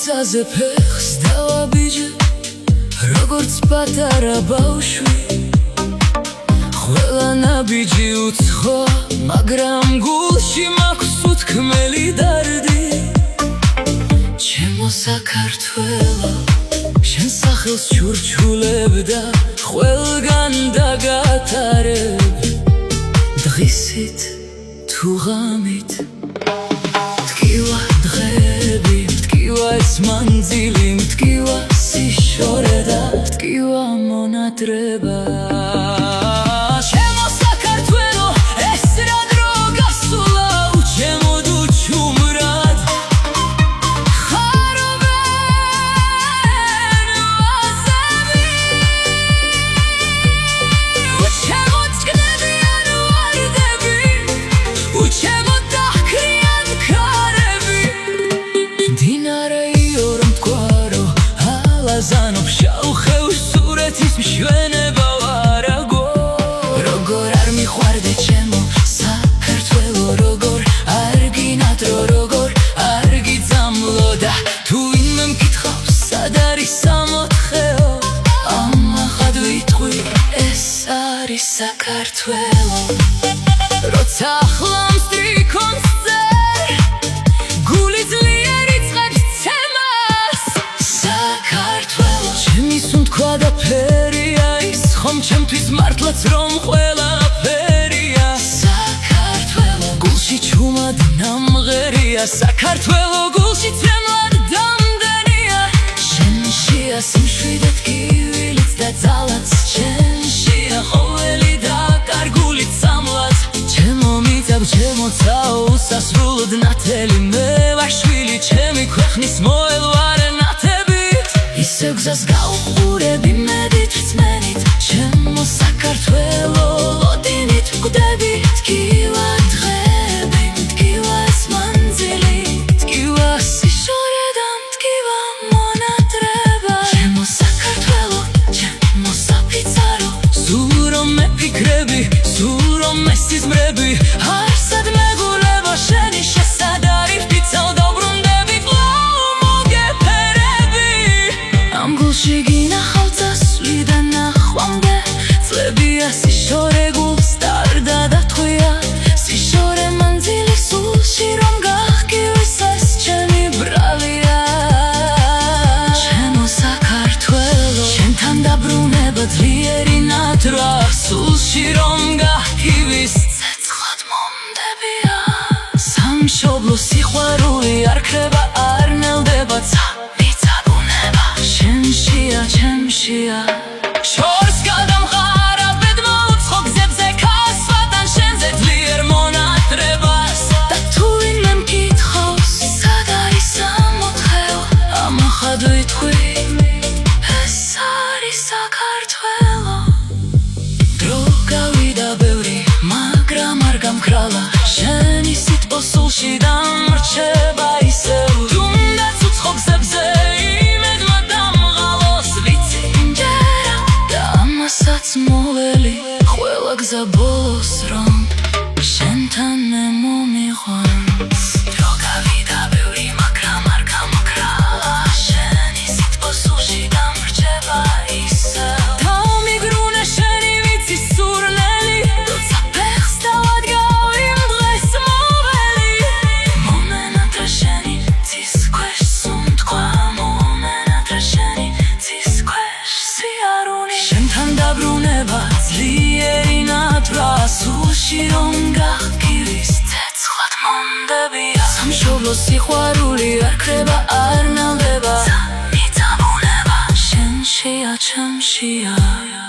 მიწაზე ფეხს დავაბიჯე როგორც პატარა ბავშვი ყველა ნაბიჯი უცხო მაგრამ გულში მაქვს უთქმელი დარდი ჩემო საქართველო შენ სახელს ჩურჩულებ და ყველგან დაგატარებ დღისით თუ ღამით მტკივა დღეები ეს მანძილი მტკივა სიშორე და მტკივა მონადრება ჩემო საქართველო ეს რა დრო გასულა უჩემო დუ ჩუმრად ხარობენ ვაზები უჩემო წკნებიან ვარდები უჩემო დაჰქრიან ქარები ზანობ შავხევს სურეთის მშვენება ვარაგო როგორ არ მიხვარდე ჩემო საქართველო როგორ არ გინადრო როგორ არ გიძამლო და თუ ვინმე მკითხავს სად არის სამოთხეო ამახად ვიტყვი ეს არის საქართველო როცა ახლა მსტრიქონს წერ გული ძლიერი წყებს ცემას ჩემი სუნთქვა და ფერია ის ხომ ჩემთვის მართლაც რომ ყველაფერია საქართველო გულში ჩუმად ნამღერია საქართველო გულში ცემლად დამდენია შენშია სიმშვიდე ტკივილიც და ძალაც შენშია ყოველი და კარგულით სამლად ჩემო მიწა ჩემო ცაო უსასრულოდ ნათელი მე ვარ შვილი ჩემი ქვეყნის მოელვარე ისევ გზას გავუყურები მედით რწმენით ჩემო საქართველო ლოდინით გვდები მტკივა დღეები მტკივა ეს მანძილი მტკივა სიშორე და მტკივა მონადრება ჩემო საქართველო ჩემო საფიცარო სულ რომ მეფიქრები სულ რომ მესიზმრები არსად მეგულება შენი შესადარი ვფიცავ დაუბრუნდები ამ გულში გინახავ წასვლი და ნახვამდე წლებია სიშორე გულს დარდა დათხვია სიშორე მანძილი სულში რომ გახკივის ეს ჩემი ბრავია ჩემო საქართველო შენთან დაბრუნება ძლიერი ნატრა სულში რომ გახკივის ცეცხლად მომდებია სამშობლო სიყვარული არ ქრება არ ნელდება ჩემშია შორს გადამყარა ბედმა უცხო გზებზე ქასვათან შენზე ძლიერ მონადრებას და თუ ვინმე მკითხავს სად არის სამოთხეო ამახად ვიტყვი ეს არის საქართველო დრო გავიდა ბევრი მაგრამ არ გამქრალა შენი სიტყვა სულში დამრჩება ისევ თუნდაც უცხო გზებზე მოველი ყველა გზა ბოლოს რომ შენთან მე მომიყვანს დრო გავიდა ბევრი მაგრამ არ გამქრალა შენი სიტყვა სულში დამრჩება ისევ დამიგრუნე შენი ვიცი სურნელი როცა ფეხს დავადგავ იმ დღეს მოველი მომენატრა შენი ცის ქვეშ სუნთქვა მომენატრა შენი ცის ქვეშ სიარული შენთან დაბრუნება ძლიერი ნატრა სულში რომ გახკივის ცეცხლად მომდებია სამშობლო სიყვარული არ ქრება არ ნელდება მიწა ბუნება შენშია ჩემშია